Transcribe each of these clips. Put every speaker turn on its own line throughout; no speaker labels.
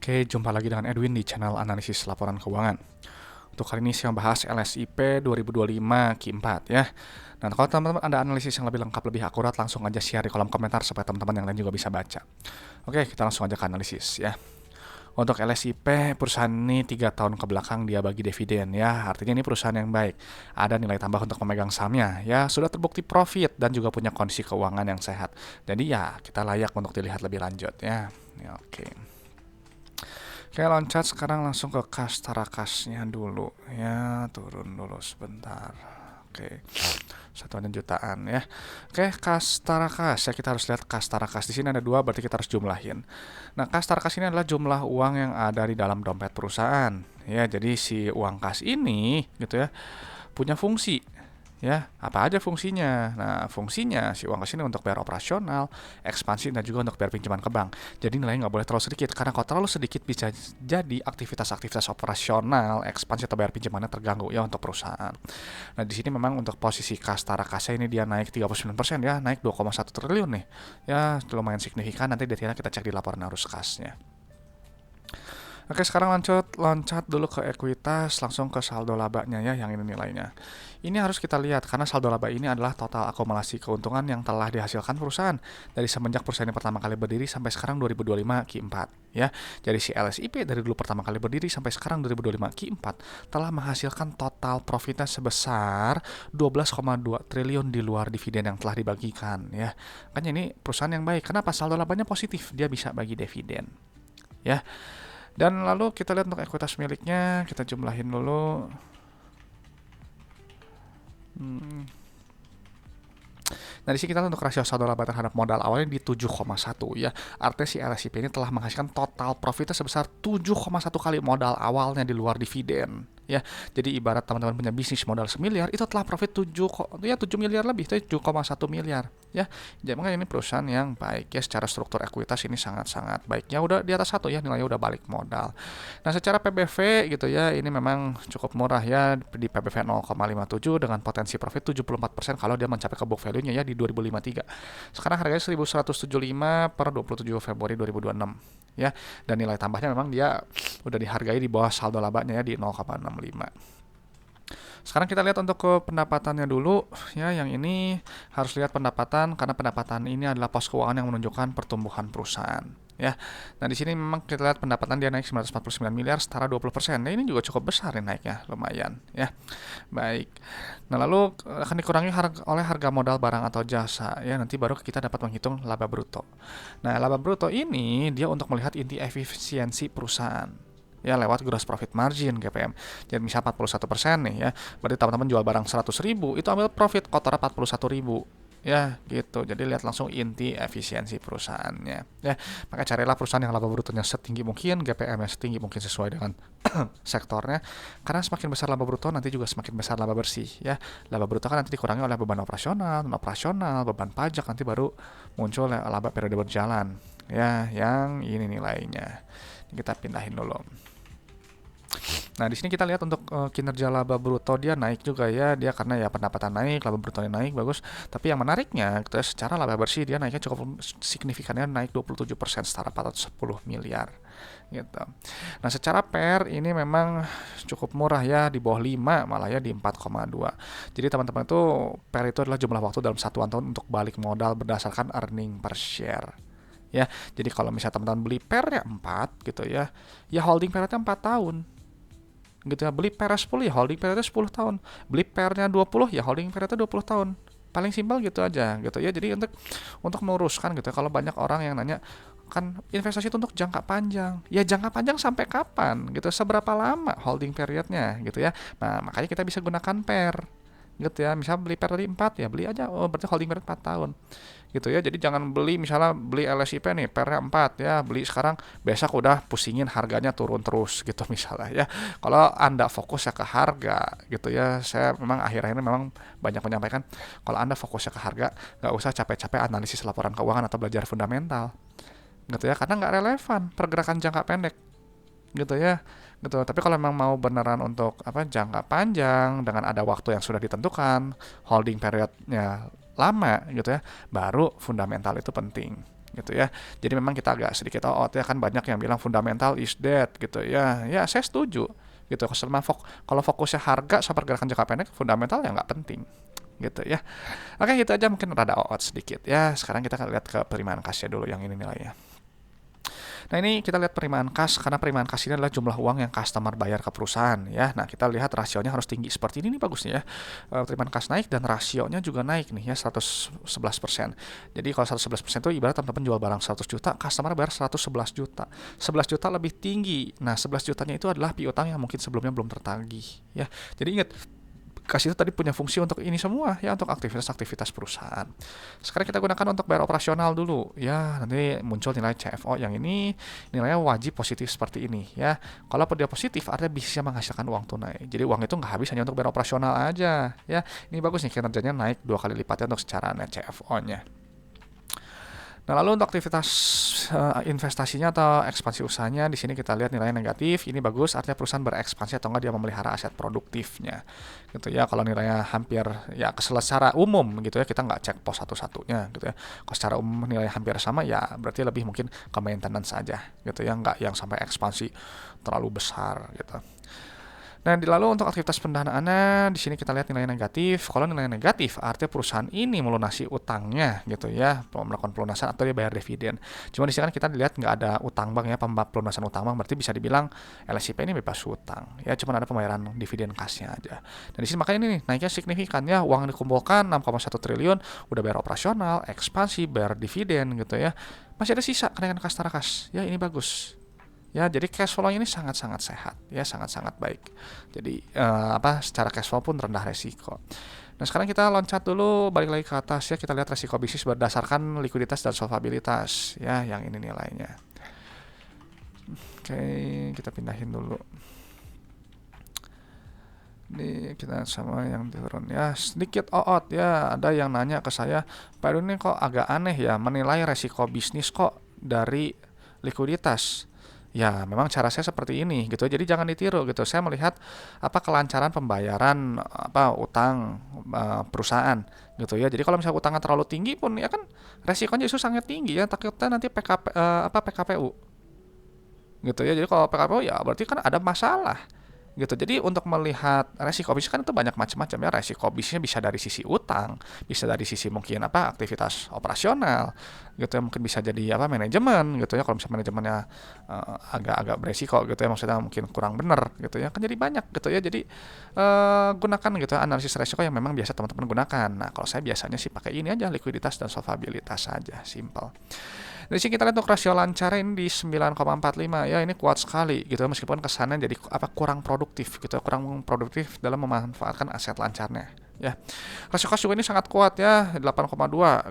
Oke, jumpa lagi dengan Edwin di channel analisis laporan keuangan. Untuk kali ini saya membahas LSIP 2025 Q4 ya. Dan kalau teman-teman ada analisis yang lebih lengkap, lebih akurat, langsung aja share di kolom komentar supaya teman-teman yang lain juga bisa baca. Oke, kita langsung aja ke analisis ya. Untuk LSIP, perusahaan ini 3 tahun ke belakang dia bagi dividen ya. Artinya ini perusahaan yang baik. Ada nilai tambah untuk pemegang sahamnya ya. Sudah terbukti profit dan juga punya kondisi keuangan yang sehat. Jadi ya, kita layak untuk dilihat lebih lanjut ya. Oke. Oke, loncat sekarang langsung ke kas tarakasnya dulu ya, turun dulu sebentar. Oke, satuannya jutaan ya. Oke, kas tarakas ya, kita harus lihat kas tarakas. Di sini ada dua, berarti kita harus jumlahin. Nah, kas tarakas ini adalah jumlah uang yang ada di dalam dompet perusahaan ya. Jadi si uang kas ini gitu ya punya fungsi ya. Apa aja fungsinya? Nah, fungsinya si uang kas ini untuk bayar operasional, ekspansi, dan juga untuk bayar pinjaman ke bank. Jadi nilainya nggak boleh terlalu sedikit, karena kalau terlalu sedikit bisa jadi aktivitas-aktivitas operasional, ekspansi atau bayar pinjamannya terganggu ya untuk perusahaan. Nah, di sini memang untuk posisi kas tarakasnya ini dia naik 39% ya, naik 2,1 triliun nih. Ya, lumayan signifikan, nanti detailnya kita cek di laporan arus kasnya. Oke, sekarang loncat dulu ke ekuitas, langsung ke saldo labanya ya, yang ini nilainya. Ini harus kita lihat, karena saldo laba ini adalah total akumulasi keuntungan yang telah dihasilkan perusahaan dari semenjak perusahaan ini pertama kali berdiri sampai sekarang 2025 Q4 ya. Jadi si LSIP dari dulu pertama kali berdiri sampai sekarang 2025 Q4 telah menghasilkan total profitnya sebesar 12,2 triliun di luar dividen yang telah dibagikan ya. Makanya ini perusahaan yang baik. Kenapa? Saldo labanya positif, dia bisa bagi dividen ya. Dan lalu kita lihat untuk ekuitas miliknya, kita jumlahin dulu. Nah, di sini kita untuk rasio saldo laba terhadap modal awalnya di 7,1 ya. Artinya si LSIP ini telah menghasilkan total profitnya sebesar 7,1 kali modal awalnya di luar dividen. Ya, jadi ibarat teman-teman punya bisnis modal 1 miliar, itu telah profit 7 miliar lebih, 7,1 miliar ya. Jadi makanya ini perusahaan yang baik ya, secara struktur ekuitas ini sangat-sangat baik ya, udah di atas 1 ya, nilainya udah balik modal. Nah, secara PBV gitu ya, ini memang cukup murah ya, di PBV 0,57 dengan potensi profit 74% kalau dia mencapai ke book value-nya ya di 2053. Sekarang harganya 1175 per 27 Februari 2026 ya, dan nilai tambahnya memang dia udah dihargai di bawah saldo labanya ya di 0,65. Sekarang kita lihat untuk ke pendapatannya dulu ya, yang ini harus lihat pendapatan karena pendapatan ini adalah pos keuangan yang menunjukkan pertumbuhan perusahaan ya. Nah, di sini memang kita lihat pendapatan dia naik 949 miliar setara 20%. Nah, ini juga cukup besar nih naiknya, lumayan ya. Baik. Nah, lalu akan dikurangi oleh harga modal barang atau jasa ya, nanti baru kita dapat menghitung laba bruto. Nah, laba bruto ini dia untuk melihat inti efisiensi perusahaan ya, lewat gross profit margin GPM. Jadi misal 41% nih ya, berarti teman-teman jual barang 100.000, itu ambil profit kotornya 41.000 ya gitu. Jadi lihat langsung inti efisiensi perusahaannya ya. Maka carilah perusahaan yang laba brutonya setinggi mungkin, GPM-nya setinggi mungkin sesuai dengan sektornya, karena semakin besar laba bruto nanti juga semakin besar laba bersih ya. Laba bruto kan nanti dikurangi oleh beban operasional, non operasional, beban pajak, nanti baru muncul laba periode berjalan ya, yang ini nilainya. Kita pindahin dulu. Nah, di sini kita lihat untuk kinerja laba bruto dia naik juga ya, dia karena ya pendapatan naik, laba brutonya naik, bagus. Tapi yang menariknya, gitu ya, secara laba bersih dia naiknya cukup signifikannya, naik 27% setara 410 miliar gitu. Nah, secara PER ini memang cukup murah ya, di bawah 5 malah ya, di 4,2. Jadi teman-teman itu PER itu adalah jumlah waktu dalam satuan tahun untuk balik modal berdasarkan earning per share. Ya, jadi kalau misalnya teman-teman beli PER-nya 4 gitu ya, ya holding PER-nya 4 tahun. Gitu ya, beli PER 10 ya holding periodnya 10 tahun, beli PER-nya 20 ya holding periodnya 20 tahun. Paling simpel gitu aja gitu ya. Jadi untuk meluruskan gitu ya, kalau banyak orang yang nanya kan investasi itu untuk jangka panjang, ya jangka panjang sampai kapan gitu, seberapa lama holding periodnya gitu ya. Nah, makanya kita bisa gunakan PER gitu ya. Misal beli PER tadi 4 ya, beli aja, oh berarti holding period 4 tahun gitu ya. Jadi jangan beli, misalnya beli LSIP nih PER-nya 4 ya, beli sekarang, besok udah pusingin harganya turun terus gitu misalnya ya. Kalau Anda fokus ya ke harga gitu ya, saya memang akhir-akhir ini memang banyak menyampaikan, kalau Anda fokusnya ke harga, nggak usah capek-capek analisis laporan keuangan atau belajar fundamental gitu ya, karena nggak relevan pergerakan jangka pendek gitu ya gitu. Tapi kalau memang mau beneran untuk jangka panjang dengan ada waktu yang sudah ditentukan, holding periodnya lama gitu ya, baru fundamental itu penting gitu ya. Jadi memang kita agak sedikit ya, kan banyak yang bilang fundamental is dead gitu ya. Ya saya setuju gitu. Kalau fokusnya harga sama pergerakan jangka pendek, fundamental ya nggak penting gitu ya. Oke, gitu aja, mungkin rada sedikit ya. Sekarang kita lihat ke penerimaan kasnya dulu, yang ini nilainya. Nah, ini kita lihat penerimaan kas, karena penerimaan kas ini adalah jumlah uang yang customer bayar ke perusahaan ya. Nah, kita lihat rasionya harus tinggi seperti ini nih, bagusnya ya. Penerimaan kas naik dan rasionya juga naik nih ya, 111%. Jadi kalau 111% itu ibarat teman-teman jual barang 100 juta, customer bayar 111 juta. 11 juta lebih tinggi. Nah, 11 jutanya itu adalah piutang yang mungkin sebelumnya belum tertagih ya. Jadi ingat, kas itu tadi punya fungsi untuk ini semua ya, untuk aktivitas-aktivitas perusahaan. Sekarang kita gunakan untuk bayar operasional dulu ya. Nanti muncul nilai CFO yang ini, nilainya wajib positif seperti ini ya. Kalau dia positif artinya bisa menghasilkan uang tunai. Jadi uang itu nggak habis hanya untuk bayar operasional aja ya. Ini bagus nih, kinerjanya naik 2 kali lipatnya untuk secara net CFO-nya. Nah, lalu untuk aktivitas investasinya atau ekspansi usahanya, di sini kita lihat nilainya negatif. Ini bagus, artinya perusahaan berekspansi atau enggak dia memelihara aset produktifnya. Gitu ya. Kalau nilainya hampir ya secara umum gitu ya, kita nggak cek pos satu-satunya gitu ya. Kalau secara umum nilai hampir sama ya berarti lebih mungkin ke maintenance saja gitu ya, nggak yang sampai ekspansi terlalu besar gitu. Nah, lalu untuk aktivitas pendanaannya, di sini kita lihat nilai negatif. Kalau nilai negatif, artinya perusahaan ini melunasi utangnya, gitu ya, melakukan pelunasan atau dia bayar dividen. Cuma di sini kan kita lihat nggak ada utang bank ya, pelunasan utang bank, berarti bisa dibilang LSIP ini bebas utang. Ya, cuma ada pembayaran dividen kasnya aja. Dan di sini makanya ini nih, naiknya signifikan ya, uang yang dikumpulkan 6,1 triliun, udah bayar operasional, ekspansi, bayar dividen gitu ya. Masih ada sisa kenaikan kas tarakas. Ya, ini bagus. Ya, jadi cash flow ini sangat-sangat sehat, ya sangat-sangat baik. Jadi secara cash flow pun rendah resiko. Nah, sekarang kita loncat dulu, balik lagi ke atas ya, kita lihat resiko bisnis berdasarkan likuiditas dan solvabilitas ya, yang ini nilainya. Oke, kita pindahin dulu. Ini kita sama yang turun ya, sedikit ya, ada yang nanya ke saya, Pak Edwin ini kok agak aneh ya menilai resiko bisnis kok dari likuiditas. Ya, memang cara saya seperti ini gitu. Jadi jangan ditiru gitu. Saya melihat kelancaran pembayaran utang perusahaan gitu ya. Jadi kalau misalnya utangnya terlalu tinggi pun ya kan resikonya justru sangat tinggi ya. Takutnya nanti PKPU gitu ya. Jadi kalau PKPU ya berarti kan ada masalah gitu. Jadi untuk melihat resiko bisnis kan itu banyak macam-macam ya. Resiko bisnisnya bisa dari sisi utang, bisa dari sisi mungkin aktivitas operasional gitu ya, mungkin bisa jadi manajemen gitu ya. Kalau misalnya manajemennya agak beresiko gitu ya, maksudnya mungkin kurang benar gitu ya, kan jadi banyak gitu ya. Jadi gunakan gitu analisis resiko yang memang biasa teman-teman gunakan. Nah, kalau saya biasanya sih pakai ini aja, likuiditas dan solvabilitas saja, simple. Dari sini kita lihat untuk rasio lancar ini di 9,45 ya, ini kuat sekali gitu meskipun kesannya jadi kurang produktif gitu, kurang produktif dalam memanfaatkan aset lancarnya ya. Rasio kas juga ini sangat kuat ya, 8,2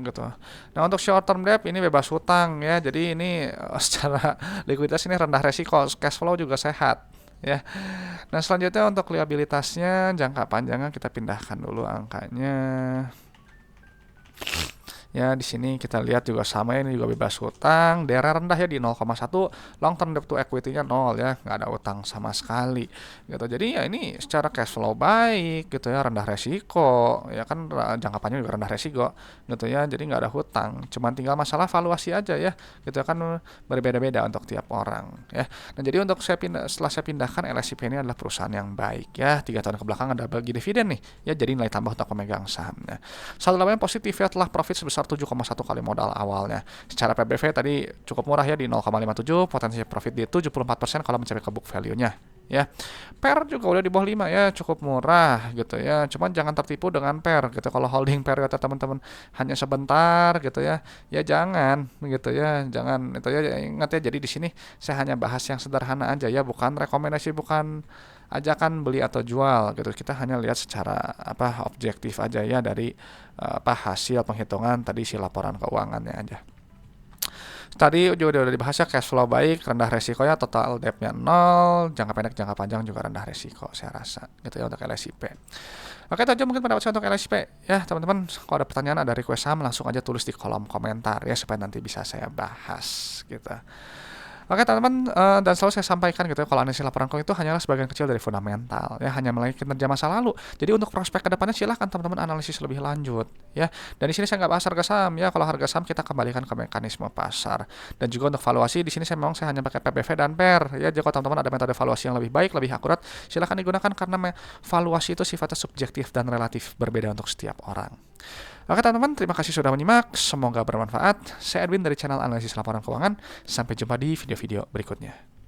gitu. Nah, untuk short term debt ini bebas hutang ya, jadi ini secara likuiditas ini rendah resiko, cash flow juga sehat ya. Nah, selanjutnya untuk liabilitasnya jangka panjangnya kita pindahkan dulu angkanya. Ya, di sini kita lihat juga sama, ini juga bebas hutang, daerah rendah ya di 0,1, long term debt to equity-nya 0 ya, nggak ada utang sama sekali gitu. Jadi ya ini secara cash flow baik gitu ya, rendah resiko ya kan, jangka panjang juga rendah resiko gitu ya, jadi nggak ada hutang, cuman tinggal masalah valuasi aja ya gitu ya, kan berbeda-beda untuk tiap orang ya. Nah, jadi untuk setelah saya pindahkan, LSIP ini adalah perusahaan yang baik ya, 3 tahun kebelakang ada bagi dividen nih ya, jadi nilai tambah untuk pemegang sahamnya. Saldo laba yang positif ya, telah profit sebesar 7,1 kali modal awalnya. Secara PBV tadi cukup murah ya di 0,57, potensi profit di 74% kalau mencapai ke book value-nya ya. PER juga udah di bawah 5 ya, cukup murah gitu ya. Cuman jangan tertipu dengan PER gitu. Kalau holding PER kata teman-teman hanya sebentar gitu ya. Ya jangan gitu ya. Jangan itu ya, ingat ya, jadi di sini saya hanya bahas yang sederhana aja ya, bukan rekomendasi, bukan ajakan beli atau jual gitu. Kita hanya lihat secara objektif aja ya, dari hasil penghitungan tadi si laporan keuangannya aja. Tadi juga udah dibahas ya, cash flow baik, rendah resiko ya, total debt-nya 0, jangka pendek jangka panjang juga rendah resiko saya rasa gitu ya untuk LSIP. Oke, itu aja mungkin pendapat saya untuk LSIP ya teman-teman. Kalau ada pertanyaan, ada request saham, langsung aja tulis di kolom komentar ya, supaya nanti bisa saya bahas gitu. Oke teman-teman, dan selalu saya sampaikan gitu ya, kalau analisis laporan keuangan itu hanyalah sebagian kecil dari fundamental, ya, hanya melalui kinerja masa lalu. Jadi untuk prospek kedepannya silahkan teman-teman analisis lebih lanjut, ya. Dan di sini saya nggak bahas harga saham, ya. Kalau harga saham kita kembalikan ke mekanisme pasar. Dan juga untuk valuasi di sini saya hanya pakai PBV dan PER, ya. Jika teman-teman ada metode valuasi yang lebih baik, lebih akurat, silahkan digunakan karena valuasi itu sifatnya subjektif dan relatif berbeda untuk setiap orang. Oke teman-teman, terima kasih sudah menyimak. Semoga bermanfaat. Saya Edwin dari channel Analisis Laporan Keuangan. Sampai jumpa di video-video berikutnya.